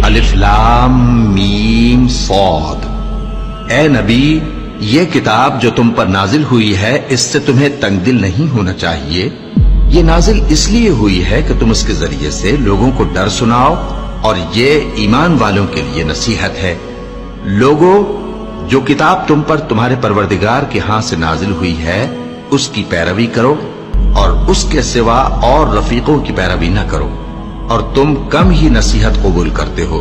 الف لام میم صاد۔ اے نبی، یہ کتاب جو تم پر نازل ہوئی ہے اس سے تمہیں تنگ دل نہیں ہونا چاہیے۔ یہ نازل اس لیے ہوئی ہے کہ تم اس کے ذریعے سے لوگوں کو ڈر سناؤ، اور یہ ایمان والوں کے لیے نصیحت ہے۔ لوگوں، جو کتاب تم پر تمہارے پروردگار کے ہاں سے نازل ہوئی ہے اس کی پیروی کرو، اور اس کے سوا اور رفیقوں کی پیروی نہ کرو، اور تم کم ہی نصیحت قبول کرتے ہو۔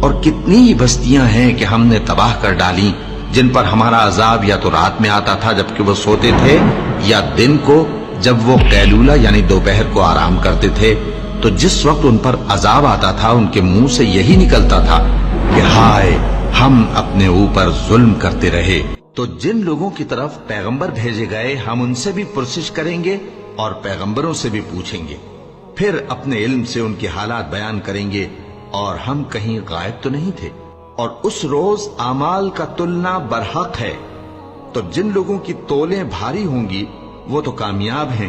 اور کتنی ہی بستیاں ہیں کہ ہم نے تباہ کر ڈالی جن پر ہمارا عذاب یا تو رات میں آتا تھا جبکہ وہ سوتے تھے، یا دن کو جب وہ قیلولہ یعنی دوپہر کو آرام کرتے تھے، تو جس وقت ان پر عذاب آتا تھا ان کے منہ سے یہی نکلتا تھا کہ ہائے، ہم اپنے اوپر ظلم کرتے رہے۔ تو جن لوگوں کی طرف پیغمبر بھیجے گئے ہم ان سے بھی پرسش کریں گے اور پیغمبروں سے بھی پوچھیں گے، پھر اپنے علم سے ان کے حالات بیان کریں گے، اور ہم کہیں غائب تو نہیں تھے۔ اور اس روز اعمال کا تلنا برحق ہے، تو جن لوگوں کی تولیں بھاری ہوں گی وہ تو کامیاب ہیں،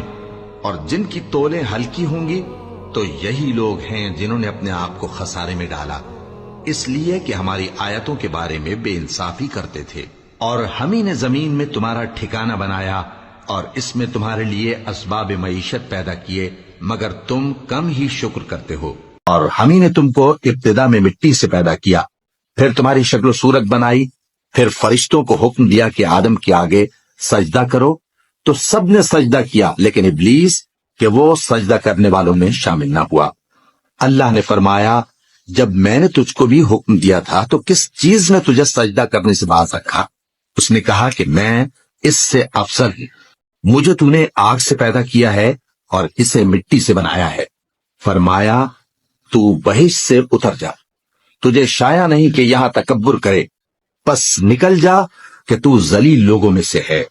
اور جن کی تولیں ہلکی ہوں گی تو یہی لوگ ہیں جنہوں نے اپنے آپ کو خسارے میں ڈالا، اس لیے کہ ہماری آیتوں کے بارے میں بے انصافی کرتے تھے۔ اور ہم ہی نے زمین میں تمہارا ٹھکانہ بنایا اور اس میں تمہارے لیے اسباب معیشت پیدا کیے، مگر تم کم ہی شکر کرتے ہو۔ اور ہم ہی نے تم کو ابتدا میں مٹی سے پیدا کیا، پھر تمہاری شکل و صورت بنائی، پھر فرشتوں کو حکم دیا کہ آدم کے آگے سجدہ کرو، تو سب نے سجدہ کیا لیکن ابلیس کہ وہ سجدہ کرنے والوں میں شامل نہ ہوا۔ اللہ نے فرمایا، جب میں نے تجھ کو بھی حکم دیا تھا تو کس چیز نے تجھے سجدہ کرنے سے باز رکھا؟ اس نے کہا کہ میں اس سے افضل ہوں، مجھے تو نے آگ سے پیدا کیا ہے اور اسے مٹی سے بنایا ہے۔ فرمایا، تو بہشت سے اتر جا، تجھے شایع نہیں کہ یہاں تکبر کرے، پس نکل جا کہ تو ذلیل لوگوں میں سے ہے۔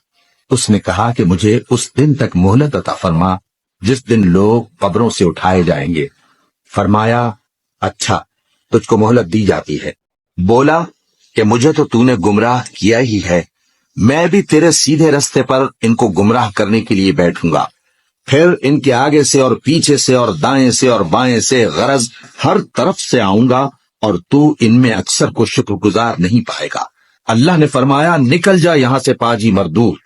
اس نے کہا کہ مجھے اس دن تک مہلت عطا فرما جس دن لوگ قبروں سے اٹھائے جائیں گے۔ فرمایا، اچھا، تجھ کو مہلت دی جاتی ہے۔ بولا کہ مجھے تو نے گمراہ کیا ہی ہے، میں بھی تیرے سیدھے رستے پر ان کو گمراہ کرنے کے لیے بیٹھوں گا، پھر ان کے آگے سے اور پیچھے سے اور دائیں سے اور بائیں سے غرض ہر طرف سے آؤں گا، اور تو ان میں اکثر کو شکر گزار نہیں پائے گا۔ اللہ نے فرمایا، نکل جا یہاں سے پاجی مردود،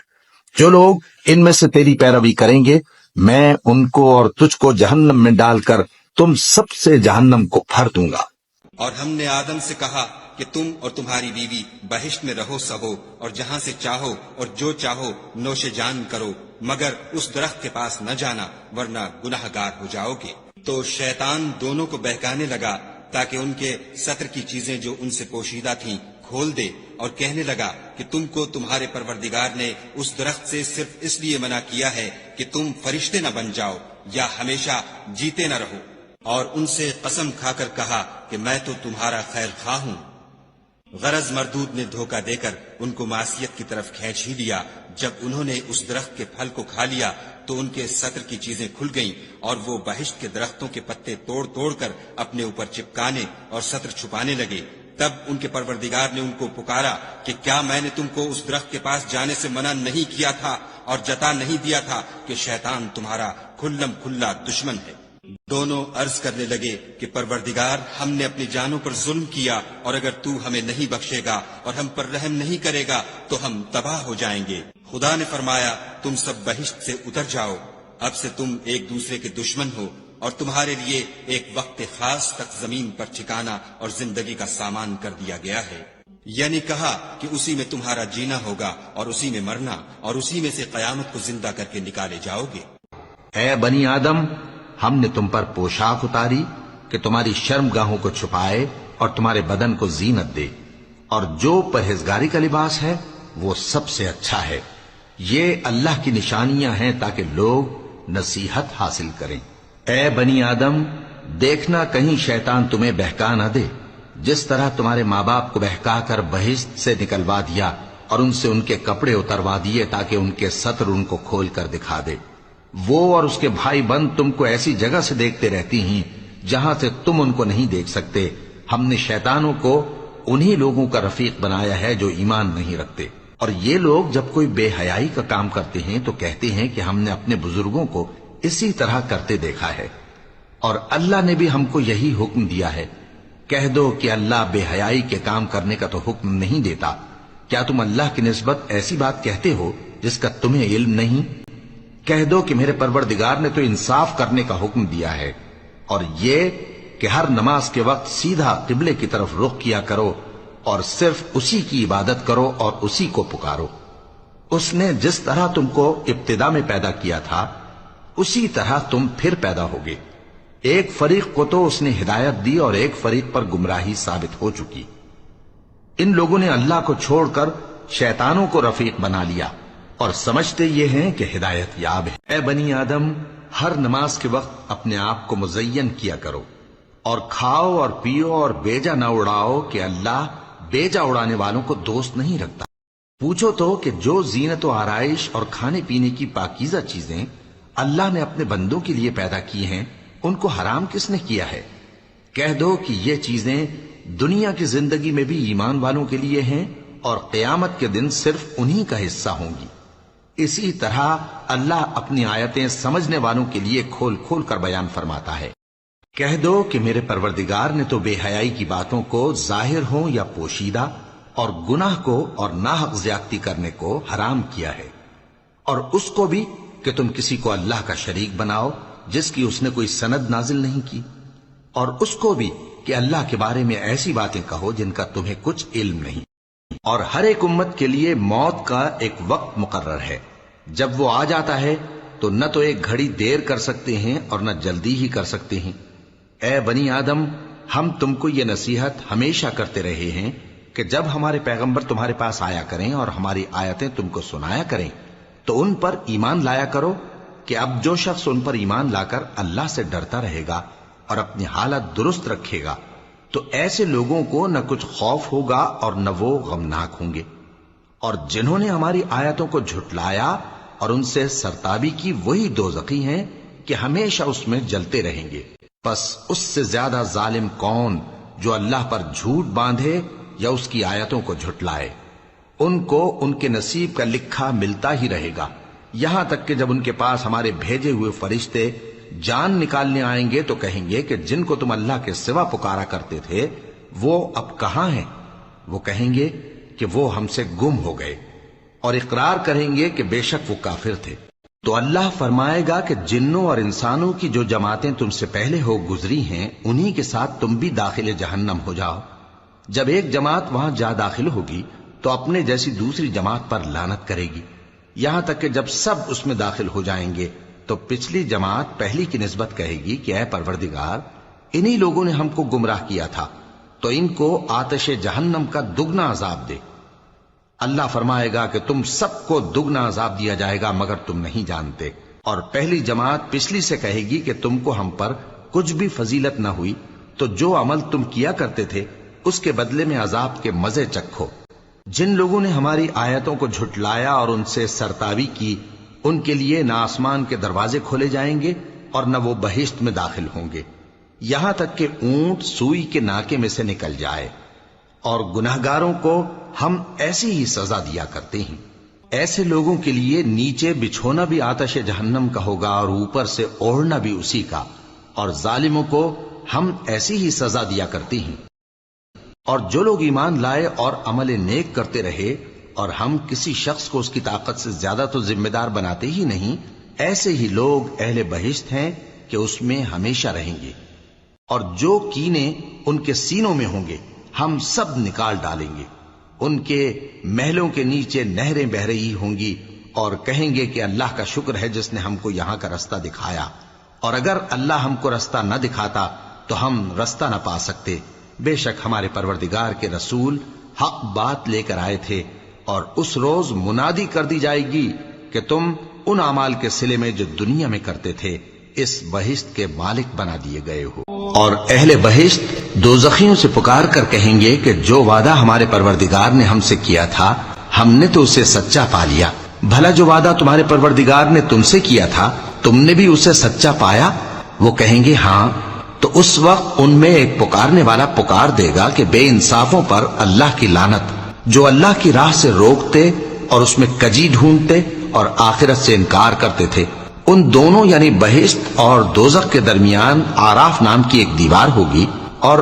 جو لوگ ان میں سے تیری پیروی کریں گے میں ان کو اور تجھ کو جہنم میں ڈال کر تم سب سے جہنم کو بھر دوں گا۔ اور ہم نے آدم سے کہا کہ تم اور تمہاری بیوی بہشت میں رہو سہو، اور جہاں سے چاہو اور جو چاہو نوش جان کرو، مگر اس درخت کے پاس نہ جانا ورنہ گناہ گار ہو جاؤ گے۔ تو شیطان دونوں کو بہکانے لگا تاکہ ان کے ستر کی چیزیں جو ان سے پوشیدہ تھیں کھول دے، اور کہنے لگا کہ تم کو تمہارے پروردگار نے اس درخت سے صرف اس لیے منع کیا ہے کہ تم فرشتے نہ بن جاؤ یا ہمیشہ جیتے نہ رہو، اور ان سے قسم کھا کر کہا کہ میں تو تمہارا خیر خواہ ہوں۔ غرض مردود نے دھوکہ دے کر ان کو معصیت کی طرف کھینچ ہی لیا۔ جب انہوں نے اس درخت کے پھل کو کھا لیا تو ان کے ستر کی چیزیں کھل گئیں، اور وہ بہشت کے درختوں کے پتے توڑ توڑ کر اپنے اوپر چپکانے اور ستر چھپانے لگے۔ تب ان کے پروردگار نے ان کو پکارا کہ کیا میں نے تم کو اس درخت کے پاس جانے سے منع نہیں کیا تھا اور جتا نہیں دیا تھا کہ شیطان تمہارا کھلم کھلا دشمن ہے؟ دونوں عرض کرنے لگے کہ پروردگار، ہم نے اپنی جانوں پر ظلم کیا، اور اگر تو ہمیں نہیں بخشے گا اور ہم پر رحم نہیں کرے گا تو ہم تباہ ہو جائیں گے۔ خدا نے فرمایا، تم سب بہشت سے اتر جاؤ، اب سے تم ایک دوسرے کے دشمن ہو، اور تمہارے لیے ایک وقت خاص تک زمین پر ٹھکانہ اور زندگی کا سامان کر دیا گیا ہے۔ یعنی کہا کہ اسی میں تمہارا جینا ہوگا اور اسی میں مرنا، اور اسی میں سے قیامت کو زندہ کر کے نکالے جاؤ گے۔ اے بنی آدم، ہم نے تم پر پوشاک اتاری کہ تمہاری شرم گاہوں کو چھپائے اور تمہارے بدن کو زینت دے، اور جو پرہیزگاری کا لباس ہے وہ سب سے اچھا ہے۔ یہ اللہ کی نشانیاں ہیں تاکہ لوگ نصیحت حاصل کریں۔ اے بنی آدم، دیکھنا کہیں شیطان تمہیں بہکا نہ دے، جس طرح تمہارے ماں باپ کو بہکا کر بہشت سے نکلوا دیا اور ان سے ان کے کپڑے اتروا دیے تاکہ ان کے ستر ان کو کھول کر دکھا دے۔ وہ اور اس کے بھائی بند تم کو ایسی جگہ سے دیکھتے رہتی ہیں جہاں سے تم ان کو نہیں دیکھ سکتے۔ ہم نے شیطانوں کو انہی لوگوں کا رفیق بنایا ہے جو ایمان نہیں رکھتے۔ اور یہ لوگ جب کوئی بے حیائی کا کام کرتے ہیں تو کہتے ہیں کہ ہم نے اپنے بزرگوں کو اسی طرح کرتے دیکھا ہے، اور اللہ نے بھی ہم کو یہی حکم دیا ہے۔ کہہ دو کہ اللہ بے حیائی کے کام کرنے کا تو حکم نہیں دیتا۔ کیا تم اللہ کی نسبت ایسی بات کہتے ہو جس کا تمہیں علم نہیں؟ کہہ دو کہ میرے پروردگار نے تو انصاف کرنے کا حکم دیا ہے، اور یہ کہ ہر نماز کے وقت سیدھا قبلے کی طرف رخ کیا کرو اور صرف اسی کی عبادت کرو اور اسی کو پکارو۔ اس نے جس طرح تم کو ابتدا میں پیدا کیا تھا اسی طرح تم پھر پیدا ہوگے۔ ایک فریق کو تو اس نے ہدایت دی اور ایک فریق پر گمراہی ثابت ہو چکی۔ ان لوگوں نے اللہ کو چھوڑ کر شیطانوں کو رفیق بنا لیا اور سمجھتے یہ ہیں کہ ہدایت یاب ہے۔ اے بنی آدم، ہر نماز کے وقت اپنے آپ کو مزین کیا کرو اور کھاؤ اور پیو اور بیجا نہ اڑاؤ کہ اللہ بیجا اڑانے والوں کو دوست نہیں رکھتا۔ پوچھو تو کہ جو زینت و آرائش اور کھانے پینے کی پاکیزہ چیزیں اللہ نے اپنے بندوں کے لیے پیدا کی ہیں ان کو حرام کس نے کیا ہے؟ کہہ دو کہ یہ چیزیں دنیا کی زندگی میں بھی ایمان والوں کے لیے ہیں اور قیامت کے دن صرف انہی کا حصہ ہوں گی۔ اسی طرح اللہ اپنی آیتیں سمجھنے والوں کے لیے کھول کھول کر بیان فرماتا ہے۔ کہہ دو کہ میرے پروردگار نے تو بے حیائی کی باتوں کو ظاہر ہوں یا پوشیدہ اور گناہ کو اور ناحق زیادتی کرنے کو حرام کیا ہے، اور اس کو بھی کہ تم کسی کو اللہ کا شریک بناؤ جس کی اس نے کوئی سند نازل نہیں کی، اور اس کو بھی کہ اللہ کے بارے میں ایسی باتیں کہو جن کا تمہیں کچھ علم نہیں۔ اور ہر ایک امت کے لیے موت کا ایک وقت مقرر ہے، جب وہ آ جاتا ہے تو نہ تو ایک گھڑی دیر کر سکتے ہیں اور نہ جلدی ہی کر سکتے ہیں۔ اے بنی آدم، ہم تم کو یہ نصیحت ہمیشہ کرتے رہے ہیں کہ جب ہمارے پیغمبر تمہارے پاس آیا کریں اور ہماری آیتیں تم کو سنایا کریں تو ان پر ایمان لایا کرو، کہ اب جو شخص ان پر ایمان لا کر اللہ سے ڈرتا رہے گا اور اپنی حالت درست رکھے گا تو ایسے لوگوں کو نہ کچھ خوف ہوگا اور نہ وہ غمناک ہوں گے۔ اور جنہوں نے ہماری آیتوں کو جھٹلایا اور ان سے سرتابی کی وہی دوزخی ہیں کہ ہمیشہ اس میں جلتے رہیں گے۔ پس اس سے زیادہ ظالم کون جو اللہ پر جھوٹ باندھے یا اس کی آیتوں کو جھٹلائے؟ ان کو ان کے نصیب کا لکھا ملتا ہی رہے گا، یہاں تک کہ جب ان کے پاس ہمارے بھیجے ہوئے فرشتے جان نکالنے آئیں گے تو کہیں گے کہ جن کو تم اللہ کے سوا پکارا کرتے تھے وہ اب کہاں ہیں؟ وہ کہیں گے کہ وہ ہم سے گم ہو گئے، اور اقرار کریں گے کہ بے شک وہ کافر تھے۔ تو اللہ فرمائے گا کہ جنوں اور انسانوں کی جو جماعتیں تم سے پہلے ہو گزری ہیں انہی کے ساتھ تم بھی داخل جہنم ہو جاؤ۔ جب ایک جماعت وہاں جا داخل ہوگی تو اپنے جیسی دوسری جماعت پر لعنت کرے گی، یہاں تک کہ جب سب اس میں داخل ہو جائیں گے تو پچھلی جماعت پہلی کی نسبت کہے گی کہ اے پروردگار، انہی لوگوں نے ہم کو گمراہ کیا تھا، تو ان کو آتش جہنم کا دگنا عذاب دے۔ اللہ فرمائے گا کہ تم سب کو دگنا عذاب دیا جائے گا مگر تم نہیں جانتے۔ اور پہلی جماعت پچھلی سے کہے گی کہ تم کو ہم پر کچھ بھی فضیلت نہ ہوئی، تو جو عمل تم کیا کرتے تھے اس کے بدلے میں عذاب کے مزے چکھو۔ جن لوگوں نے ہماری آیتوں کو جھٹلایا اور ان سے سرتابی کی ان کے لیے نہ آسمان کے دروازے کھولے جائیں گے اور نہ وہ بہشت میں داخل ہوں گے، یہاں تک کہ اونٹ سوئی کے ناکے میں سے نکل جائے۔ اور گناہگاروں کو ہم ایسی ہی سزا دیا کرتے ہیں۔ ایسے لوگوں کے لیے نیچے بچھونا بھی آتش جہنم کا ہوگا اور اوپر سے اوڑھنا بھی اسی کا، اور ظالموں کو ہم ایسی ہی سزا دیا کرتے ہیں۔ اور جو لوگ ایمان لائے اور عمل نیک کرتے رہے اور ہم کسی شخص کو اس کی طاقت سے زیادہ تو ذمہ دار بناتے ہی نہیں، ایسے ہی لوگ اہل بہشت ہیں کہ اس میں ہمیشہ رہیں گے۔ اور جو کینے ان کے سینوں میں ہوں گے ہم سب نکال ڈالیں گے، ان کے محلوں کے نیچے نہریں بہ رہی ہوں گی، اور کہیں گے کہ اللہ کا شکر ہے جس نے ہم کو یہاں کا رستہ دکھایا، اور اگر اللہ ہم کو رستہ نہ دکھاتا تو ہم رستہ نہ پا سکتے۔ بے شک ہمارے پروردگار کے رسول حق بات لے کر آئے تھے، اور اس روز منادی کر دی جائے گی کہ تم ان اعمال کے صلے میں جو دنیا میں کرتے تھے اس بہشت کے مالک بنا دیے گئے ہو۔ اور اہل بہشت دوزخیوں سے پکار کر کہیں گے کہ جو وعدہ ہمارے پروردگار نے ہم سے کیا تھا ہم نے تو اسے سچا پا لیا، بھلا جو وعدہ تمہارے پروردگار نے تم سے کیا تھا تم نے بھی اسے سچا پایا؟ وہ کہیں گے ہاں۔ تو اس وقت ان میں ایک پکارنے والا پکار دے گا کہ بے انصافوں پر اللہ کی لعنت، جو اللہ کی راہ سے روکتے اور اس میں کجی ڈھونڈتے اور آخرت سے انکار کرتے تھے۔ ان دونوں یعنی بہشت اور دوزخ کے درمیان آراف نام کی ایک دیوار ہوگی، اور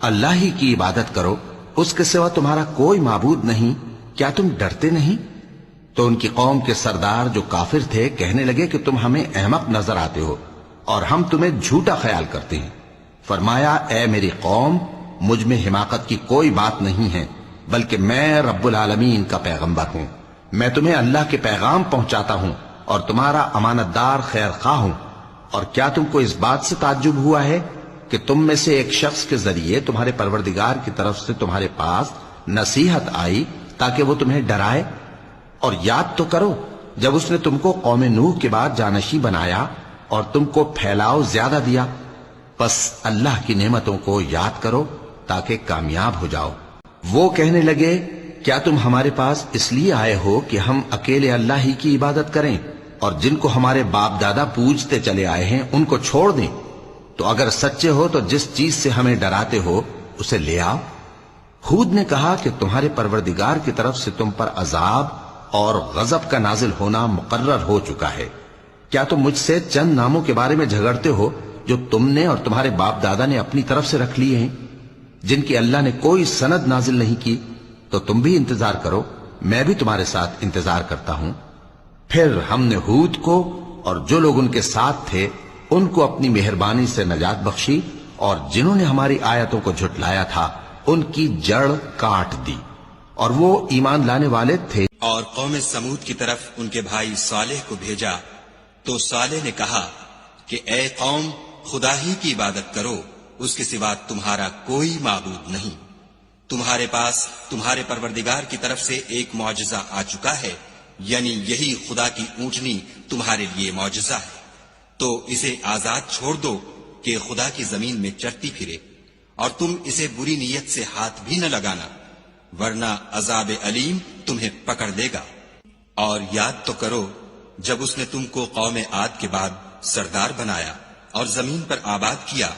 اللہ ہی کی عبادت کرو، اس کے سوا تمہارا کوئی معبود نہیں، کیا تم ڈرتے نہیں؟ تو ان کی قوم کے سردار جو کافر تھے کہنے لگے کہ تم ہمیں احمق نظر آتے ہو اور ہم تمہیں جھوٹا خیال کرتے ہیں۔ فرمایا، اے میری قوم، مجھ میں حماقت کی کوئی بات نہیں ہے، بلکہ میں رب العالمین کا پیغمبر ہوں۔ میں تمہیں اللہ کے پیغام پہنچاتا ہوں اور تمہارا امانت دار خیر خواہ ہوں۔ اور کیا تم کو اس بات سے تعجب ہوا ہے کہ تم میں سے ایک شخص کے ذریعے تمہارے پروردگار کی طرف سے تمہارے پاس نصیحت آئی تاکہ وہ تمہیں ڈرائے؟ اور یاد تو کرو جب اس نے تم کو قوم نوح کے بعد جانشین بنایا اور تم کو پھیلاؤ زیادہ دیا، پس اللہ کی نعمتوں کو یاد کرو تاکہ کامیاب ہو جاؤ۔ وہ کہنے لگے، کیا تم ہمارے پاس اس لیے آئے ہو کہ ہم اکیلے اللہ ہی کی عبادت کریں اور جن کو ہمارے باپ دادا پوجتے چلے آئے ہیں ان کو چھوڑ دیں؟ تو اگر سچے ہو تو جس چیز سے ہمیں ڈراتے ہو اسے لے آؤ۔ ہود نے کہا کہ تمہارے پروردگار کی طرف سے تم پر عذاب اور غضب کا نازل ہونا مقرر ہو چکا ہے۔ کیا تم مجھ سے چند ناموں کے بارے میں جھگڑتے ہو جو تم نے اور تمہارے باپ دادا نے اپنی طرف سے رکھ لیے ہیں، جن کی اللہ نے کوئی سند نازل نہیں کی؟ تو تم بھی انتظار کرو، میں بھی تمہارے ساتھ انتظار کرتا ہوں۔ پھر ہم نے ہود کو اور جو لوگ ان کے ساتھ تھے ان کو اپنی مہربانی سے نجات بخشی، اور جنہوں نے ہماری آیتوں کو جھٹلایا تھا ان کی جڑ کاٹ دی، اور وہ ایمان لانے والے تھے۔ اور قوم سمود کی طرف ان کے بھائی صالح کو بھیجا تو صالح نے کہا کہ اے قوم، خدا ہی کی عبادت کرو، اس کے سوا تمہارا کوئی معبود نہیں۔ تمہارے پاس تمہارے پروردگار کی طرف سے ایک معجزہ آ چکا ہے، یعنی یہی خدا کی اونٹنی تمہارے لیے معجزہ ہے، تو اسے آزاد چھوڑ دو کہ خدا کی زمین میں چرتی پھرے، اور تم اسے بری نیت سے ہاتھ بھی نہ لگانا، ورنہ عذاب علیم تمہیں پکڑ لے گا۔ اور یاد تو کرو جب اس نے تم کو قوم عاد کے بعد سردار بنایا اور زمین پر آباد کیا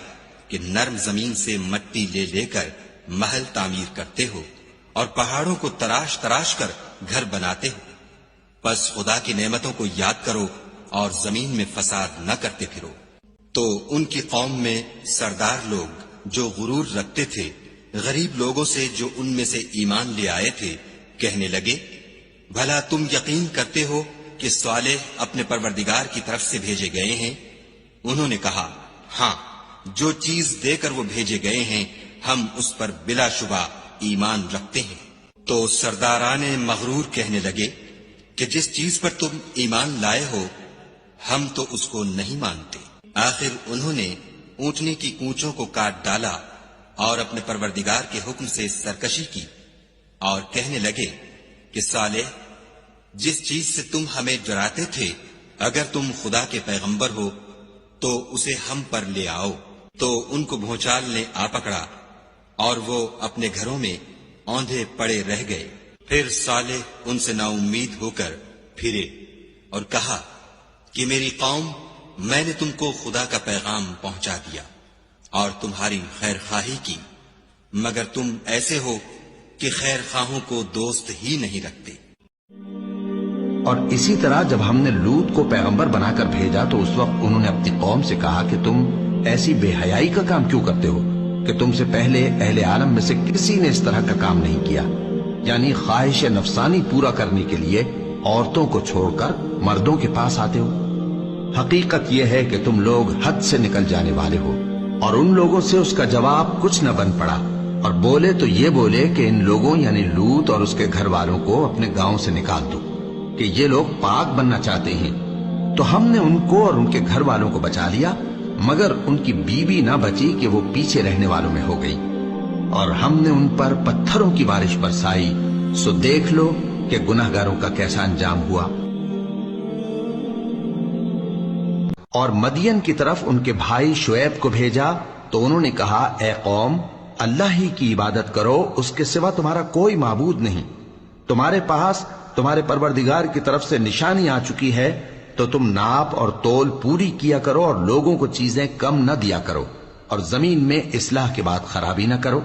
کہ نرم زمین سے مٹی لے لے کر محل تعمیر کرتے ہو اور پہاڑوں کو تراش تراش کر گھر بناتے ہو۔ بس خدا کی نعمتوں کو یاد کرو اور زمین میں فساد نہ کرتے پھرو۔ تو ان کی قوم میں سردار لوگ جو غرور رکھتے تھے غریب لوگوں سے جو ان میں سے ایمان لے آئے تھے کہنے لگے، بھلا تم یقین کرتے ہو کہ صالح اپنے پروردگار کی طرف سے بھیجے گئے ہیں؟ انہوں نے کہا، ہاں، جو چیز دے کر وہ بھیجے گئے ہیں ہم اس پر بلا شبہ ایمان رکھتے ہیں۔ تو سرداران مغرور کہنے لگے کہ جس چیز پر تم ایمان لائے ہو ہم تو اس کو نہیں مانتے۔ آخر انہوں نے اونٹنی کی کونچوں کو کاٹ ڈالا اور اپنے پروردگار کے حکم سے سرکشی کی، اور کہنے لگے کہ صالح، جس چیز سے تم ہمیں ڈراتے تھے اگر تم خدا کے پیغمبر ہو تو اسے ہم پر لے آؤ۔ تو ان کو بھونچال نے آ پکڑا اور وہ اپنے گھروں میں اوندھے پڑے رہ گئے۔ پھر صالح ان سے نا امید ہو کر پھرے اور کہا کہ میری قوم، میں نے تم کو خدا کا پیغام پہنچا دیا اور تمہاری خیر خواہی کی، مگر تم ایسے ہو کہ خیر خواہوں کو دوست ہی نہیں رکھتے۔ اور اسی طرح جب ہم نے لوط کو پیغمبر بنا کر بھیجا تو اس وقت انہوں نے اپنی قوم سے کہا کہ تم ایسی بے حیائی کا کام کیوں کرتے ہو کہ تم سے پہلے اہل عالم میں سے کسی نے اس طرح کا کام نہیں کیا، یعنی خواہش نفسانی پورا کرنے کے لیے عورتوں کو چھوڑ کر مردوں کے پاس آتے ہو۔ حقیقت یہ ہے کہ تم لوگ حد سے نکل جانے والے ہو۔ اور ان لوگوں سے اس کا جواب کچھ نہ بن پڑا، اور بولے تو یہ بولے کہ ان لوگوں یعنی لوط اور اس کے گھر والوں کو اپنے گاؤں سے نکال دو کہ یہ لوگ پاک بننا چاہتے ہیں۔ تو ہم نے ان کو اور ان کے گھر والوں کو بچا لیا، مگر ان کی بیوی نہ بچی کہ وہ پیچھے رہنے والوں میں ہو گئی، اور ہم نے ان پر پتھروں کی بارش برسائی، سو دیکھ لو کہ گناہگاروں کا کیسا انجام ہوا۔ اور مدین کی طرف ان کے بھائی شعیب کو بھیجا تو انہوں نے کہا، اے قوم، اللہ ہی کی عبادت کرو، اس کے سوا تمہارا کوئی معبود نہیں۔ تمہارے پاس تمہارے پروردگار کی طرف سے نشانی آ چکی ہے، تو تم ناپ اور تول پوری کیا کرو اور لوگوں کو چیزیں کم نہ دیا کرو، اور زمین میں اصلاح کے بعد خرابی نہ کرو۔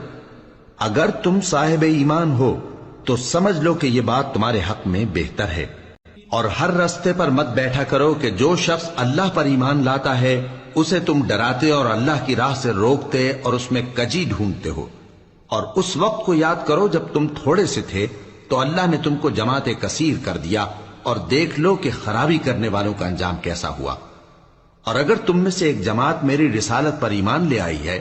اگر تم صاحب ایمان ہو تو سمجھ لو کہ یہ بات تمہارے حق میں بہتر ہے۔ اور ہر رستے پر مت بیٹھا کرو کہ جو شخص اللہ پر ایمان لاتا ہے اسے تم ڈراتے اور اللہ کی راہ سے روکتے اور اس میں کجی ڈھونڈتے ہو. اور اس وقت کو یاد کرو جب تم تھوڑے سے تھے تو اللہ نے تم کو جماعت کثیر کر دیا، اور دیکھ لو کہ خرابی کرنے والوں کا انجام کیسا ہوا. اور اگر تم میں سے ایک جماعت میری رسالت پر ایمان لے آئی ہے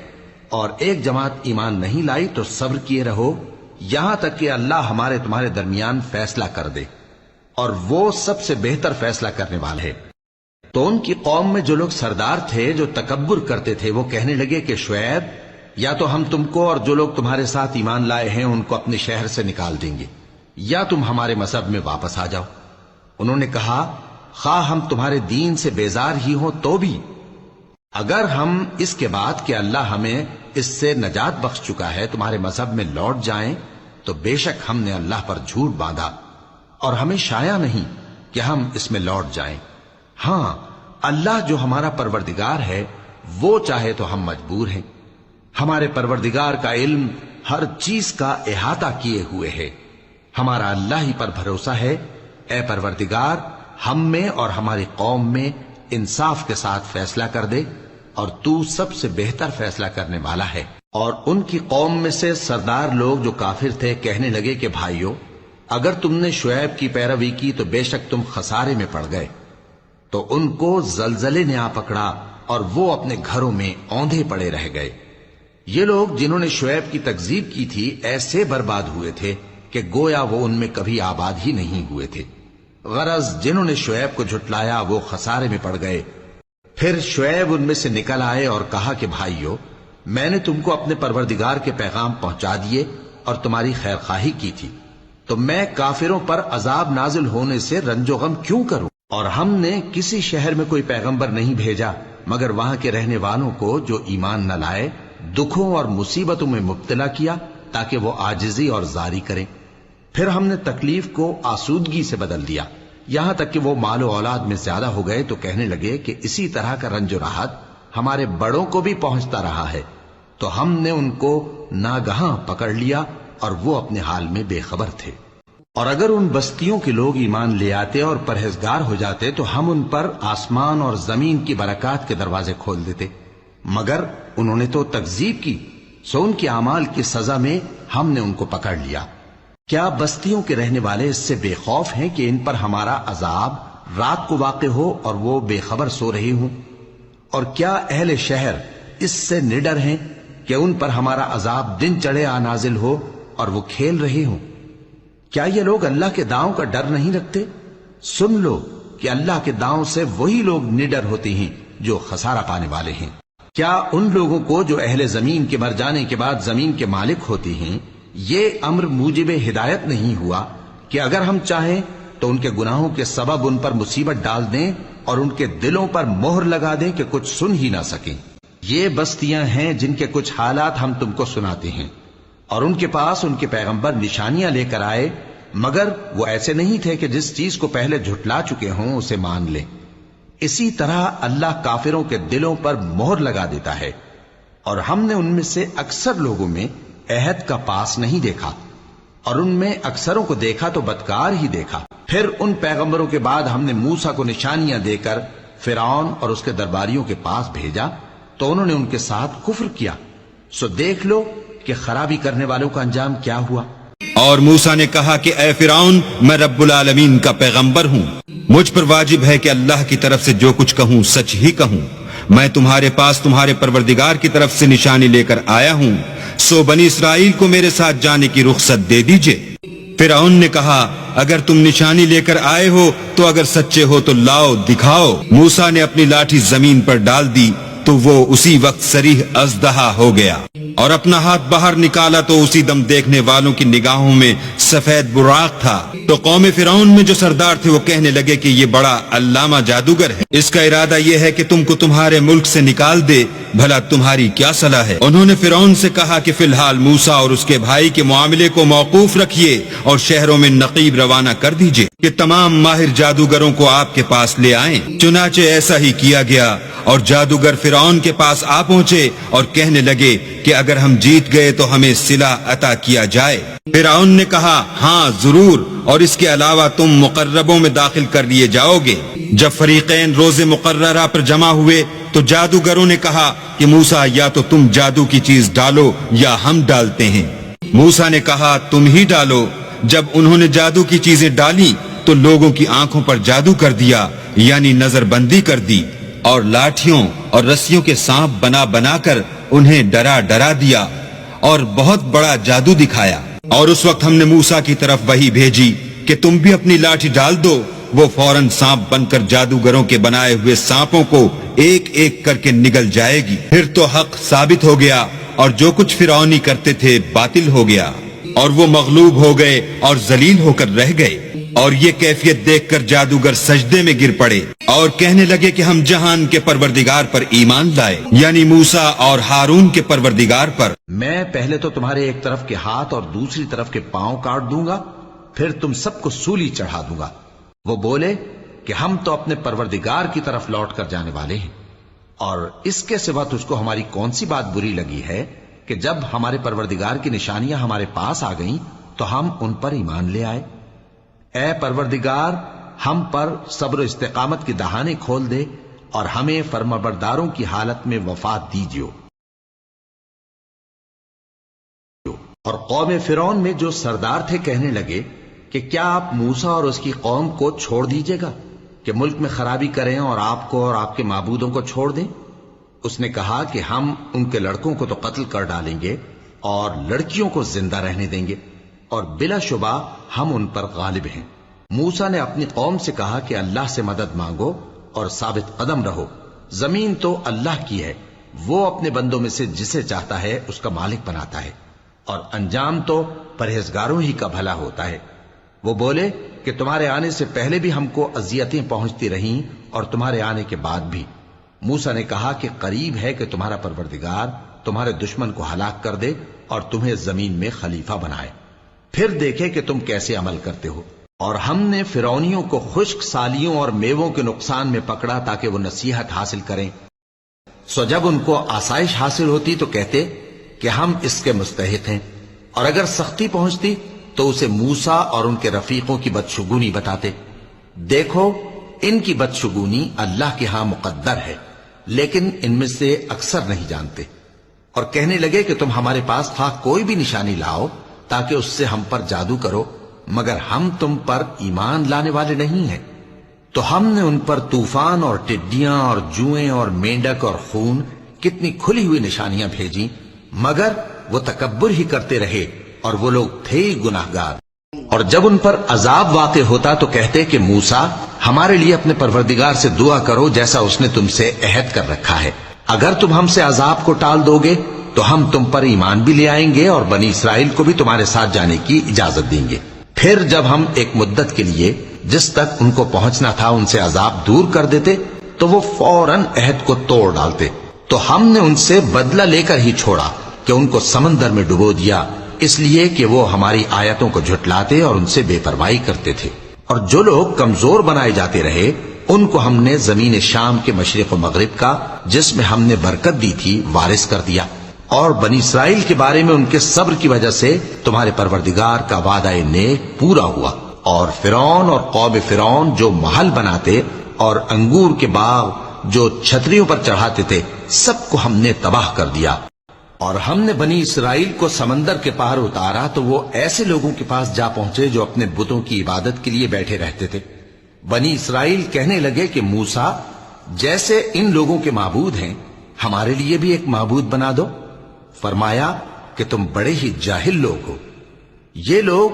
اور ایک جماعت ایمان نہیں لائی تو صبر کیے رہو یہاں تک کہ اللہ ہمارے تمہارے درمیان فیصلہ کر دے، اور وہ سب سے بہتر فیصلہ کرنے والا ہے. تو ان کی قوم میں جو لوگ سردار تھے جو تکبر کرتے تھے وہ کہنے لگے کہ شعیب، یا تو ہم تم کو اور جو لوگ تمہارے ساتھ ایمان لائے ہیں ان کو اپنے شہر سے نکال دیں گے، یا تم ہمارے مذہب میں واپس آ جاؤ. انہوں نے کہا خواہ ہم تمہارے دین سے بیزار ہی ہوں تو بھی، اگر ہم اس کے بعد کہ اللہ ہمیں اس سے نجات بخش چکا ہے تمہارے مذہب میں لوٹ جائیں تو بے شک ہم نے اللہ پر جھوٹ باندھا، اور ہمیں شایع نہیں کہ ہم اس میں لوٹ جائیں. ہاں اللہ جو ہمارا پروردگار ہے وہ چاہے تو ہم مجبور ہیں. ہمارے پروردگار کا علم ہر چیز کا احاطہ کیے ہوئے ہے. ہمارا اللہ ہی پر بھروسہ ہے. اے پروردگار ہم میں اور ہماری قوم میں انصاف کے ساتھ فیصلہ کر دے، اور تو سب سے بہتر فیصلہ کرنے والا ہے. اور ان کی قوم میں سے سردار لوگ جو کافر تھے کہنے لگے کہ بھائیو، اگر تم نے شعیب کی پیروی کی تو بے شک تم خسارے میں پڑ گئے. تو ان کو زلزلے نے آ پکڑا اور وہ اپنے گھروں میں اوندھے پڑے رہ گئے. یہ لوگ جنہوں نے شعیب کی تکذیب کی تھی ایسے برباد ہوئے تھے کہ گویا وہ ان میں کبھی آباد ہی نہیں ہوئے تھے. غرض جنہوں نے شعیب کو جھٹلایا وہ خسارے میں پڑ گئے. پھر شعیب ان میں سے نکل آئے اور کہا کہ بھائیو، میں نے تم کو اپنے پروردگار کے پیغام پہنچا دیے اور تمہاری خیر خواہی کی تھی، تو میں کافروں پر عذاب نازل ہونے سے رنج و غم کیوں کروں؟ اور ہم نے کسی شہر میں کوئی پیغمبر نہیں بھیجا مگر وہاں کے رہنے والوں کو جو ایمان نہ لائے دکھوں اور مصیبتوں میں مبتلا کیا تاکہ وہ عاجزی اور زاری کریں. پھر ہم نے تکلیف کو آسودگی سے بدل دیا، یہاں تک کہ وہ مال و اولاد میں زیادہ ہو گئے تو کہنے لگے کہ اسی طرح کا رنج و راحت ہمارے بڑوں کو بھی پہنچتا رہا ہے. تو ہم نے ان کو ناگہاں پکڑ لیا اور وہ اپنے حال میں بے خبر تھے. اور اگر ان بستیوں کے لوگ ایمان لے آتے اور پرہیزگار ہو جاتے تو ہم ان پر آسمان اور زمین کی برکات کے دروازے کھول دیتے، مگر انہوں نے تو تکذیب کی، سو ان کے اعمال کی سزا میں ہم نے ان کو پکڑ لیا. کیا بستیوں کے رہنے والے اس سے بے خوف ہیں کہ ان پر ہمارا عذاب رات کو واقع ہو اور وہ بے خبر سو رہے ہوں؟ اور کیا اہل شہر اس سے نڈر ہیں کہ ان پر ہمارا عذاب دن چڑھے آ نازل ہو اور وہ کھیل رہے ہوں؟ کیا یہ لوگ اللہ کے داؤں کا ڈر نہیں رکھتے؟ سن لو کہ اللہ کے داؤں سے وہی لوگ نڈر ہوتے ہیں جو خسارہ پانے والے ہیں. کیا ان لوگوں کو جو اہل زمین کے مر جانے کے بعد زمین کے مالک ہوتے ہیں یہ امر موجب ہدایت نہیں ہوا کہ اگر ہم چاہیں تو ان کے گناہوں کے سبب ان پر مصیبت ڈال دیں اور ان کے دلوں پر مہر لگا دیں کہ کچھ سن ہی نہ سکیں؟ یہ بستیاں ہیں جن کے کچھ حالات ہم تم کو سناتے ہیں، اور ان کے پاس ان کے پیغمبر نشانیاں لے کر آئے، مگر وہ ایسے نہیں تھے کہ جس چیز کو پہلے جھٹلا چکے ہوں اسے مان لیں. اسی طرح اللہ کافروں کے دلوں پر مہر لگا دیتا ہے، اور ہم نے ان میں سے اکثر لوگوں میں عہد کا پاس نہیں دیکھا، اور ان میں اکثروں کو دیکھا تو بدکار ہی دیکھا. پھر ان پیغمبروں کے بعد ہم نے موسیٰ کو نشانیاں دے کر فرعون اور اس کے درباریوں کے پاس بھیجا تو انہوں نے ان کے ساتھ کفر کیا. سو دیکھ لو کہ خرابی کرنے والوں کا انجام کیا ہوا. اور موسیٰ نے کہا کہ اے فرعون، میں رب العالمین کا پیغمبر ہوں، مجھ پر واجب ہے کہ اللہ کی طرف سے جو کچھ کہوں سچ ہی کہوں. میں تمہارے پاس تمہارے پروردگار کی طرف سے نشانی لے کر آیا ہوں، سو بنی اسرائیل کو میرے ساتھ جانے کی رخصت دے دیجئے. فرعون نے کہا اگر تم نشانی لے کر آئے ہو تو اگر سچے ہو تو لاؤ دکھاؤ. موسیٰ نے اپنی لاٹھی زمین پر ڈال دی تو وہ اسی وقت صریح اژدہا ہو گیا، اور اپنا ہاتھ باہر نکالا تو اسی دم دیکھنے والوں کی نگاہوں میں سفید براق تھا. تو قوم فرعون میں جو سردار تھے وہ کہنے لگے کہ یہ بڑا علامہ جادوگر ہے، اس کا ارادہ یہ ہے کہ تم کو تمہارے ملک سے نکال دے، بھلا تمہاری کیا صلاح ہے؟ انہوں نے فرعون سے کہا کہ فی الحال موسیٰ اور اس کے بھائی کے معاملے کو موقوف رکھیے اور شہروں میں نقیب روانہ کر دیجئے کہ تمام ماہر جادوگروں کو آپ کے پاس لے آئیں. چنانچہ ایسا ہی کیا گیا، اور جادوگر فرعون فرعون کے پاس آ پہنچے اور کہنے لگے کہ اگر ہم جیت گئے تو ہمیں صلہ عطا کیا جائے۔ فرعون نے کہا ہاں ضرور، اور اس کے علاوہ تم مقربوں میں داخل کر لیے جاؤ گے۔ جب فریقین روز مقررہ پر جمع ہوئے تو جادوگروں نے کہا کہ موسیٰ یا تو تم جادو کی چیز ڈالو یا ہم ڈالتے ہیں۔ موسیٰ نے کہا تم ہی ڈالو۔ جب انہوں نے جادو کی چیزیں ڈالی تو لوگوں کی آنکھوں پر جادو کر دیا، یعنی نظر بندی کر دی، اور لاٹھیوں اور رسیوں کے سانپ بنا بنا کر انہیں ڈرا ڈرا دیا اور بہت بڑا جادو دکھایا۔ اور اس وقت ہم نے موسیٰ کی طرف وحی بھیجی کہ تم بھی اپنی لاٹھی ڈال دو۔ وہ فوراً سانپ بن کر جادوگروں کے بنائے ہوئے سانپوں کو ایک ایک کر کے نگل جائے گی۔ پھر تو حق ثابت ہو گیا اور جو کچھ فرعونی کرتے تھے باطل ہو گیا، اور وہ مغلوب ہو گئے اور ذلیل ہو کر رہ گئے۔ اور یہ کیفیت دیکھ کر جادوگر سجدے میں گر پڑے اور کہنے لگے کہ ہم جہان کے پروردگار پر ایمان لائے، یعنی موسیٰ اور ہارون کے پروردگار پر۔ میں پہلے تو تمہارے ایک طرف کے ہاتھ اور دوسری طرف کے پاؤں کاٹ دوں گا، پھر تم سب کو سولی چڑھا دوں گا۔ وہ بولے کہ ہم تو اپنے پروردگار کی طرف لوٹ کر جانے والے ہیں، اور اس کے سوا تجھ کو ہماری کون سی بات بری لگی ہے کہ جب ہمارے پروردگار کی نشانیاں ہمارے پاس آ گئیں تو ہم ان پر ایمان لے آئے۔ اے پروردگار، ہم پر صبر و استقامت کی دہانے کھول دے اور ہمیں فرمانبرداروں کی حالت میں وفات دیجیو۔ اور قوم فرعون میں جو سردار تھے کہنے لگے کہ کیا آپ موسیٰ اور اس کی قوم کو چھوڑ دیجیے گا کہ ملک میں خرابی کریں اور آپ کو اور آپ کے معبودوں کو چھوڑ دیں؟ اس نے کہا کہ ہم ان کے لڑکوں کو تو قتل کر ڈالیں گے اور لڑکیوں کو زندہ رہنے دیں گے، اور بلا شبہ ہم ان پر غالب ہیں۔ موسیٰ نے اپنی قوم سے کہا کہ اللہ سے مدد مانگو اور ثابت قدم رہو، زمین تو اللہ کی ہے، وہ اپنے بندوں میں سے جسے چاہتا ہے اس کا مالک بناتا ہے، اور انجام تو پرہیزگاروں ہی کا بھلا ہوتا ہے۔ وہ بولے کہ تمہارے آنے سے پہلے بھی ہم کو اذیتیں پہنچتی رہیں اور تمہارے آنے کے بعد بھی۔ موسیٰ نے کہا کہ قریب ہے کہ تمہارا پروردگار تمہارے دشمن کو ہلاک کر دے اور تمہیں زمین میں خلیفہ بنائے، پھر دیکھے کہ تم کیسے عمل کرتے ہو۔ اور ہم نے فرعونیوں کو خشک سالیوں اور میووں کے نقصان میں پکڑا تاکہ وہ نصیحت حاصل کریں، سو جب ان کو آسائش حاصل ہوتی تو کہتے کہ ہم اس کے مستحق ہیں، اور اگر سختی پہنچتی تو اسے موسیٰ اور ان کے رفیقوں کی بدشگونی بتاتے۔ دیکھو ان کی بدشگونی اللہ کے ہاں مقدر ہے، لیکن ان میں سے اکثر نہیں جانتے۔ اور کہنے لگے کہ تم ہمارے پاس خواہ کوئی بھی نشانی لاؤ تاکہ اس سے ہم پر جادو کرو، مگر ہم تم پر ایمان لانے والے نہیں ہیں۔ تو ہم نے ان پر طوفان اور ٹڈیاں اور جوئیں اور مینڈک اور خون کتنی کھلی ہوئی نشانیاں بھیجیں، مگر وہ تکبر ہی کرتے رہے اور وہ لوگ تھے ہی گناہگار۔ اور جب ان پر عذاب واقع ہوتا تو کہتے کہ موسیٰ ہمارے لیے اپنے پروردگار سے دعا کرو جیسا اس نے تم سے عہد کر رکھا ہے، اگر تم ہم سے عذاب کو ٹال دو گے تو ہم تم پر ایمان بھی لے آئیں گے اور بنی اسرائیل کو بھی تمہارے ساتھ جانے کی اجازت دیں گے۔ پھر جب ہم ایک مدت کے لیے جس تک ان کو پہنچنا تھا ان سے عذاب دور کر دیتے تو وہ فوراً عہد کو توڑ ڈالتے، تو ہم نے ان سے بدلہ لے کر ہی چھوڑا کہ ان کو سمندر میں ڈبو دیا، اس لیے کہ وہ ہماری آیتوں کو جھٹلاتے اور ان سے بے پرواہی کرتے تھے۔ اور جو لوگ کمزور بنائے جاتے رہے ان کو ہم نے زمین شام کے مشرق و مغرب کا جس میں ہم نے برکت دی تھی وارث کر دیا۔ اور بنی اسرائیل کے بارے میں ان کے صبر کی وجہ سے تمہارے پروردگار کا وعدہ نیک پورا ہوا۔ اور فرعون اور قوم فرعون جو محل بناتے اور انگور کے باغ جو چھتریوں پر چڑھاتے تھے سب کو ہم نے تباہ کر دیا۔ اور ہم نے بنی اسرائیل کو سمندر کے پار اتارا تو وہ ایسے لوگوں کے پاس جا پہنچے جو اپنے بتوں کی عبادت کے لیے بیٹھے رہتے تھے۔ بنی اسرائیل کہنے لگے کہ موسیٰ جیسے ان لوگوں کے معبود ہیں ہمارے لیے بھی ایک معبود بنا دو۔ فرمایا کہ تم بڑے ہی جاہل لوگ ہو، یہ لوگ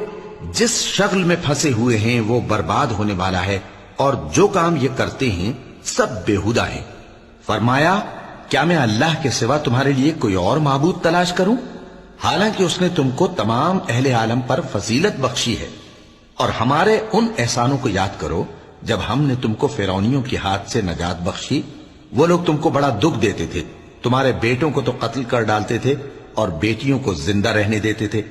جس شغل میں پھنسے ہوئے ہیں وہ برباد ہونے والا ہے، اور جو کام یہ کرتے ہیں سب بےہودہ ہیں۔ فرمایا کیا میں اللہ کے سوا تمہارے لیے کوئی اور معبود تلاش کروں، حالانکہ اس نے تم کو تمام اہل عالم پر فضیلت بخشی ہے۔ اور ہمارے ان احسانوں کو یاد کرو جب ہم نے تم کو فرعونیوں کے ہاتھ سے نجات بخشی، وہ لوگ تم کو بڑا دکھ دیتے تھے، تمہارے بیٹوں کو تو قتل کر ڈالتے تھے اور بیٹیوں کو زندہ رہنے دیتے تھے،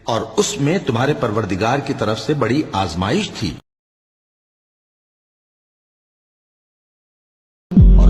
اور اس میں تمہارے پروردگار کی طرف سے بڑی آزمائش تھی۔ اور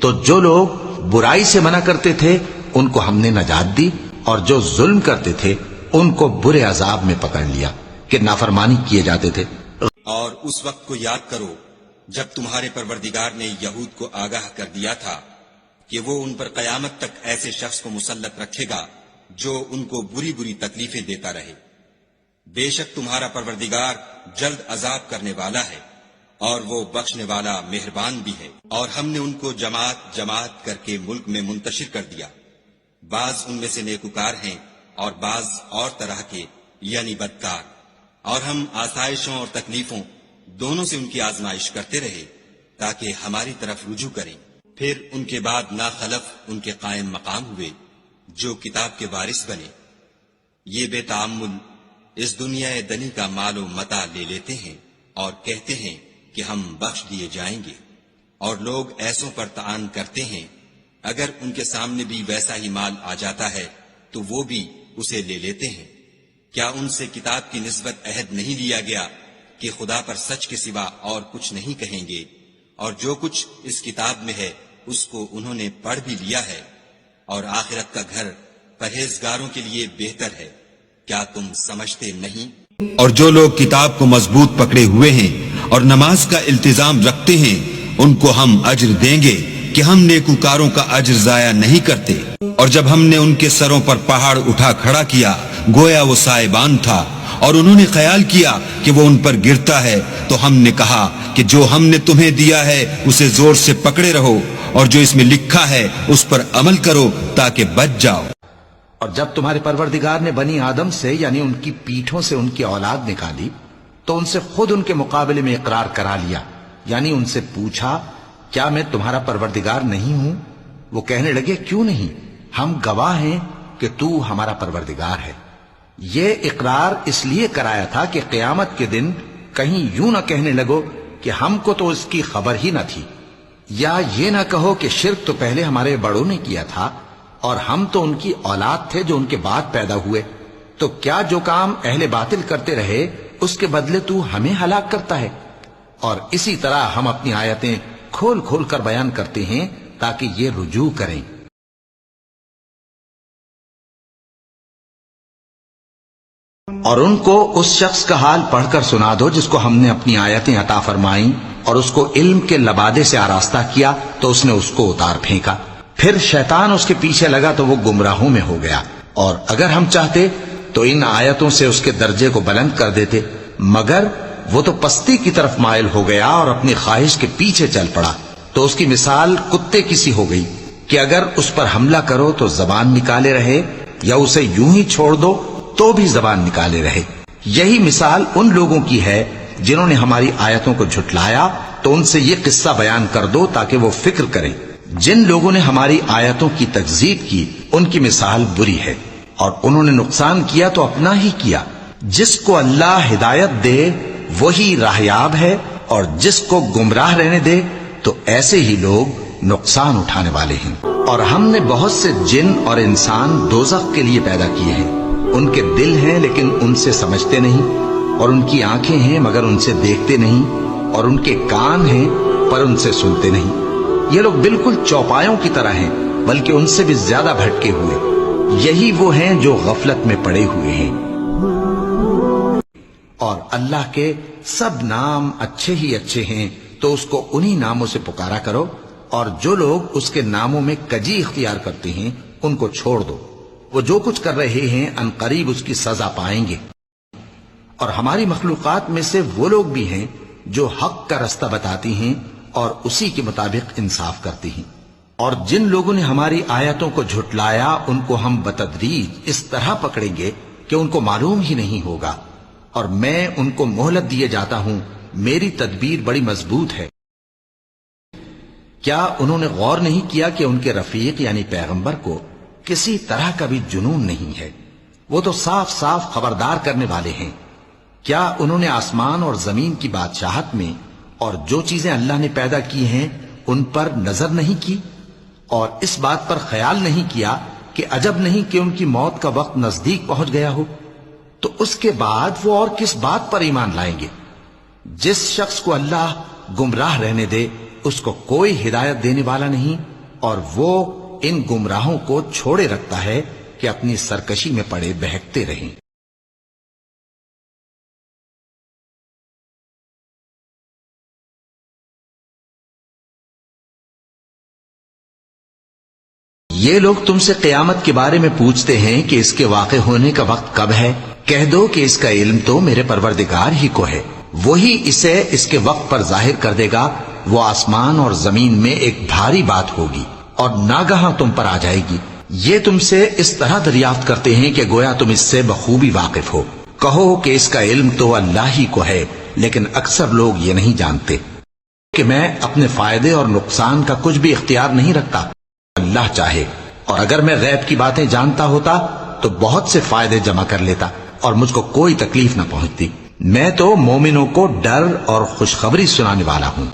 تو جو لوگ برائی سے منع کرتے تھے ان کو ہم نے نجات دی، اور جو ظلم کرتے تھے ان کو برے عذاب میں پکڑ لیا کہ نافرمانی کیے جاتے تھے۔ اور اس وقت کو یاد کرو جب تمہارے پروردگار نے یہود کو آگاہ کر دیا تھا کہ وہ ان پر قیامت تک ایسے شخص کو مسلط رکھے گا جو ان کو بری بری تکلیفیں دیتا رہے۔ بے شک تمہارا پروردگار جلد عذاب کرنے والا ہے اور وہ بخشنے والا مہربان بھی ہے۔ اور ہم نے ان کو جماعت جماعت کر کے ملک میں منتشر کر دیا، بعض ان میں سے نیکوکار ہیں اور بعض اور طرح کے یعنی بدکار، اور ہم آسائشوں اور تکلیفوں دونوں سے ان کی آزمائش کرتے رہے تاکہ ہماری طرف رجوع کریں۔ پھر ان کے بعد ناخلف ان کے قائم مقام ہوئے جو کتاب کے وارث بنے۔ یہ بے تعمل اس دنیا دنی کا مال و متاع لے لیتے ہیں اور کہتے ہیں کہ ہم بخش دیے جائیں گے، اور لوگ ایسوں پر طعن کرتے ہیں اگر ان کے سامنے بھی ویسا ہی مال آ جاتا ہے تو وہ بھی اسے لے لیتے ہیں۔ کیا ان سے کتاب کی نسبت عہد نہیں لیا گیا کہ خدا پر سچ کے سوا اور کچھ نہیں کہیں گے، اور جو کچھ اس کتاب میں ہے اس کو انہوں نے پڑھ بھی لیا ہے، اور آخرت کا گھر پرہیزگاروں کے لیے بہتر ہے۔ کیا تم سمجھتے نہیں؟ اور جو لوگ کتاب کو مضبوط پکڑے ہوئے ہیں اور نماز کا التزام رکھتے ہیں ان کو ہم اجر دیں گے کہ ہم نیکوکاروں کا اجر ضائع نہیں کرتے۔ اور جب ہم نے ان کے سروں پر پہاڑ اٹھا کھڑا کیا گویا وہ سائبان تھا، اور انہوں نے خیال کیا کہ وہ ان پر گرتا ہے، تو ہم نے کہا کہ جو ہم نے تمہیں دیا ہے اسے زور سے پکڑے رہو، اور جو اس میں لکھا ہے اس پر عمل کرو تاکہ بچ جاؤ۔ اور جب تمہارے پروردگار نے بنی آدم سے یعنی ان کی پیٹھوں سے ان کی اولاد نکالی تو ان سے خود ان کے مقابلے میں اقرار کرا لیا، یعنی ان سے پوچھا کیا میں تمہارا پروردگار نہیں ہوں؟ وہ کہنے لگے کیوں نہیں، ہم گواہ ہیں کہ تو ہمارا پروردگار ہے۔ یہ اقرار اس لیے کرایا تھا کہ قیامت کے دن کہیں یوں نہ کہنے لگو کہ ہم کو تو اس کی خبر ہی نہ تھی، یا یہ نہ کہو کہ شرک تو پہلے ہمارے بڑوں نے کیا تھا اور ہم تو ان کی اولاد تھے جو ان کے بعد پیدا ہوئے، تو کیا جو کام اہل باطل کرتے رہے اس کے بدلے تو ہمیں ہلاک کرتا ہے؟ اور اسی طرح ہم اپنی آیتیں کھول کھول کر بیان کرتے ہیں تاکہ یہ رجوع کریں۔ اور ان کو اس شخص کا حال پڑھ کر سنا دو جس کو ہم نے اپنی آیتیں عطا فرمائیں اور اس کو علم کے لبادے سے آراستہ کیا تو اس نے اس کو اتار پھینکا، پھر شیطان اس کے پیچھے لگا تو وہ گمراہوں میں ہو گیا۔ اور اگر ہم چاہتے تو ان آیتوں سے اس کے درجے کو بلند کر دیتے، مگر وہ تو پستی کی طرف مائل ہو گیا اور اپنی خواہش کے پیچھے چل پڑا، تو اس کی مثال کتے کی سی ہو گئی کہ اگر اس پر حملہ کرو تو زبان نکالے رہے، یا اسے یوں ہی چھوڑ دو تو بھی زبان نکالے رہے۔ یہی مثال ان لوگوں کی ہے جنہوں نے ہماری آیتوں کو جھٹلایا، تو ان سے یہ قصہ بیان کر دو تاکہ وہ فکر کریں۔ جن لوگوں نے ہماری آیتوں کی تکذیب کی ان کی مثال بری ہے، اور انہوں نے نقصان کیا تو اپنا ہی کیا۔ جس کو اللہ ہدایت دے وہی راہیاب ہے، اور جس کو گمراہ رہنے دے تو ایسے ہی لوگ نقصان اٹھانے والے ہیں۔ اور ہم نے بہت سے جن اور انسان دوزخ کے لیے پیدا کیے ہیں، ان کے دل ہیں لیکن ان سے سمجھتے نہیں، اور ان کی آنکھیں ہیں مگر ان سے دیکھتے نہیں، اور ان کے کان ہیں پر ان سے سنتے نہیں۔ یہ لوگ بالکل چوپایوں کی طرح ہیں بلکہ ان سے بھی زیادہ بھٹکے ہوئے۔ یہی وہ ہیں جو غفلت میں پڑے ہوئے ہیں۔ اور اللہ کے سب نام اچھے ہی اچھے ہیں تو اس کو انہی ناموں سے پکارا کرو، اور جو لوگ اس کے ناموں میں کجی اختیار کرتے ہیں ان کو چھوڑ دو، وہ جو کچھ کر رہے ہیں ان قریب اس کی سزا پائیں گے۔ اور ہماری مخلوقات میں سے وہ لوگ بھی ہیں جو حق کا رستہ بتاتی ہیں اور اسی کے مطابق انصاف کرتی ہیں، اور جن لوگوں نے ہماری آیتوں کو جھٹلایا ان کو ہم بتدریج اس طرح پکڑیں گے کہ ان کو معلوم ہی نہیں ہوگا، اور میں ان کو مہلت دیے جاتا ہوں، میری تدبیر بڑی مضبوط ہے۔ کیا انہوں نے غور نہیں کیا کہ ان کے رفیق یعنی پیغمبر کو کسی طرح کا بھی جنون نہیں ہے، وہ تو صاف صاف خبردار کرنے والے ہیں۔ کیا انہوں نے آسمان اور زمین کی بادشاہت میں اور جو چیزیں اللہ نے پیدا کی ہیں ان پر نظر نہیں کی، اور اس بات پر خیال نہیں کیا کہ عجب نہیں کہ ان کی موت کا وقت نزدیک پہنچ گیا ہو؟ تو اس کے بعد وہ اور کس بات پر ایمان لائیں گے؟ جس شخص کو اللہ گمراہ رہنے دے اس کو کوئی ہدایت دینے والا نہیں اور وہ ان گمراہوں کو چھوڑے رکھتا ہے کہ اپنی سرکشی میں پڑے بہکتے رہیں۔ یہ لوگ تم سے قیامت کے بارے میں پوچھتے ہیں کہ اس کے واقع ہونے کا وقت کب ہے؟ کہہ دو کہ اس کا علم تو میرے پروردگار ہی کو ہے، وہی اسے اس کے وقت پر ظاہر کر دے گا۔ وہ آسمان اور زمین میں ایک بھاری بات ہوگی اور ناگہاں تم پر آ جائے گی۔ یہ تم سے اس طرح دریافت کرتے ہیں کہ گویا تم اس سے بخوبی واقف ہو۔ کہو کہ اس کا علم تو اللہ ہی کو ہے، لیکن اکثر لوگ یہ نہیں جانتے کہ میں اپنے فائدے اور نقصان کا کچھ بھی اختیار نہیں رکھتا، اللہ چاہے، اور اگر میں غیب کی باتیں جانتا ہوتا تو بہت سے فائدے جمع کر لیتا اور مجھ کو کوئی تکلیف نہ پہنچتی۔ میں تو مومنوں کو ڈر اور خوشخبری سنانے والا ہوں۔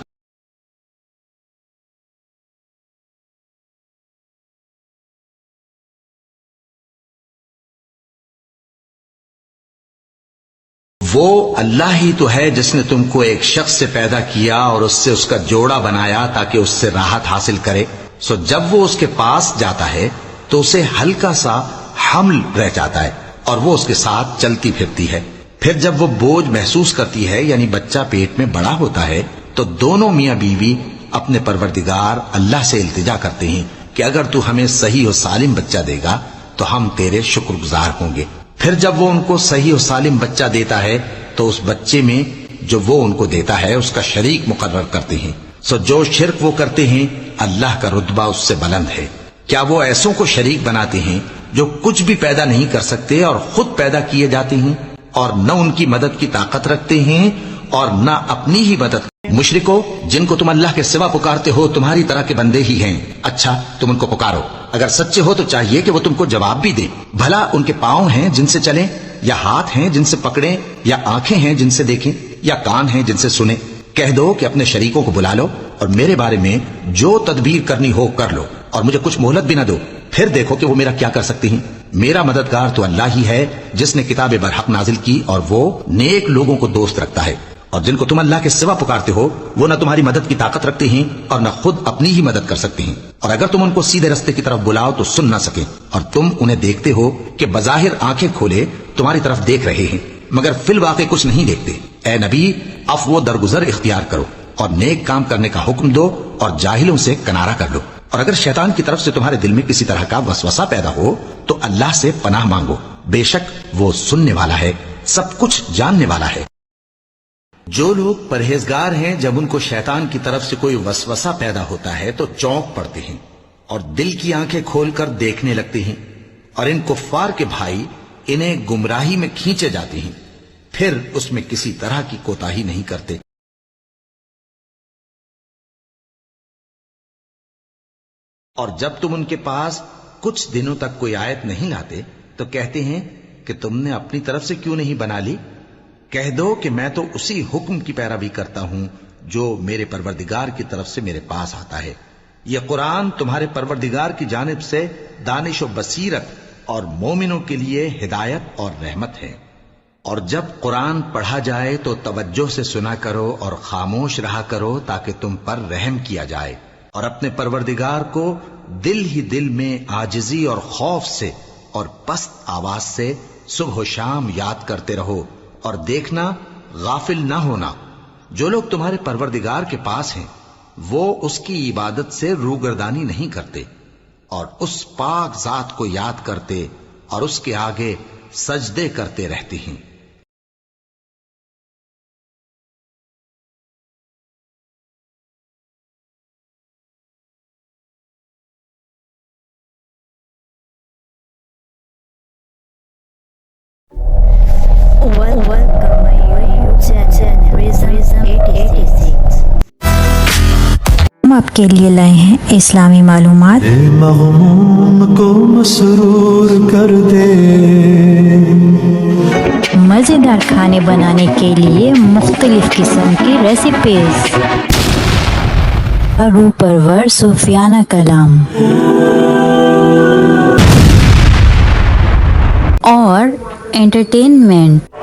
وہ اللہ ہی تو ہے جس نے تم کو ایک شخص سے پیدا کیا اور اس سے اس کا جوڑا بنایا تاکہ اس سے راحت حاصل کرے۔ سو جب وہ اس کے پاس جاتا ہے تو اسے ہلکا سا حمل رہ جاتا ہے اور وہ اس کے ساتھ چلتی پھرتی ہے۔ پھر جب وہ بوجھ محسوس کرتی ہے یعنی بچہ پیٹ میں بڑا ہوتا ہے تو دونوں میاں بیوی اپنے پروردگار اللہ سے التجا کرتے ہیں کہ اگر تو ہمیں صحیح و سالم بچہ دے گا تو ہم تیرے شکر گزار ہوں گے۔ پھر جب وہ ان کو صحیح و سالم بچہ دیتا ہے تو اس بچے میں جو وہ ان کو دیتا ہے اس کا شریک مقرر کرتے ہیں۔ سو جو شرک وہ کرتے ہیں اللہ کا رتبہ اس سے بلند ہے۔ کیا وہ ایسوں کو شریک بناتے ہیں جو کچھ بھی پیدا نہیں کر سکتے اور خود پیدا کیے جاتے ہیں اور نہ ان کی مدد کی طاقت رکھتے ہیں اور نہ اپنی ہی مدد؟ مشرکو، جن کو تم اللہ کے سوا پکارتے ہو تمہاری طرح کے بندے ہی ہیں۔ اچھا، تم ان کو پکارو، اگر سچے ہو تو چاہیے کہ وہ تم کو جواب بھی دیں۔ بھلا ان کے پاؤں ہیں جن سے چلیں، یا ہاتھ ہیں جن سے پکڑیں، یا آنکھیں ہیں جن سے دیکھیں، یا کان ہیں جن سے سنیں؟ کہہ دو کہ اپنے شریکوں کو بلا لو اور میرے بارے میں جو تدبیر کرنی ہو کر لو اور مجھے کچھ مہلت بھی نہ دو، پھر دیکھو کہ وہ میرا کیا کر سکتی ہیں۔ میرا مددگار تو اللہ ہی ہے جس نے کتاب برحق نازل کی اور وہ نیک لوگوں کو دوست رکھتا ہے۔ اور جن کو تم اللہ کے سوا پکارتے ہو وہ نہ تمہاری مدد کی طاقت رکھتے ہیں اور نہ خود اپنی ہی مدد کر سکتے ہیں، اور اگر تم ان کو سیدھے رستے کی طرف بلاؤ تو سن نہ سکیں، اور تم انہیں دیکھتے ہو کہ بظاہر آنکھیں کھولے تمہاری طرف دیکھ رہے ہیں مگر فی الواقع کچھ نہیں دیکھتے۔ اے نبی، عفو و درگزر اختیار کرو اور نیک کام کرنے کا حکم دو اور جاہلوں سے کنارہ کر لو، اور اگر شیطان کی طرف سے تمہارے دل میں کسی طرح کا وسوسہ پیدا ہو تو اللہ سے پناہ مانگو، بے شک وہ سننے والا ہے، سب کچھ جاننے والا ہے۔ جو لوگ پرہیزگار ہیں جب ان کو شیطان کی طرف سے کوئی وسوسہ پیدا ہوتا ہے تو چونک پڑتے ہیں اور دل کی آنکھیں کھول کر دیکھنے لگتے ہیں، اور ان کفار کے بھائی انہیں گمراہی میں کھینچے جاتے ہیں، پھر اس میں کسی طرح کی کوتاہی نہیں کرتے۔ اور جب تم ان کے پاس کچھ دنوں تک کوئی آیت نہیں لاتے تو کہتے ہیں کہ تم نے اپنی طرف سے کیوں نہیں بنا لی؟ کہہ دو کہ میں تو اسی حکم کی پیروی کرتا ہوں جو میرے پروردگار کی طرف سے میرے پاس آتا ہے۔ یہ قرآن تمہارے پروردگار کی جانب سے دانش و بصیرت اور مومنوں کے لیے ہدایت اور رحمت ہے۔ اور جب قرآن پڑھا جائے تو توجہ سے سنا کرو اور خاموش رہا کرو تاکہ تم پر رحم کیا جائے، اور اپنے پروردگار کو دل ہی دل میں عاجزی اور خوف سے اور پست آواز سے صبح و شام یاد کرتے رہو، اور دیکھنا غافل نہ ہونا۔ جو لوگ تمہارے پروردگار کے پاس ہیں وہ اس کی عبادت سے روگردانی نہیں کرتے اور اس پاک ذات کو یاد کرتے اور اس کے آگے سجدے کرتے رہتے ہیں۔ ہم آپ کے لیے لائے ہیں اسلامی معلومات۔ مغموم کو مسرور کر دے، مزیدار کھانے بنانے کے لیے مختلف قسم کی ریسیپیز، روح پرور صوفیانہ کلام اور انٹرٹینمنٹ۔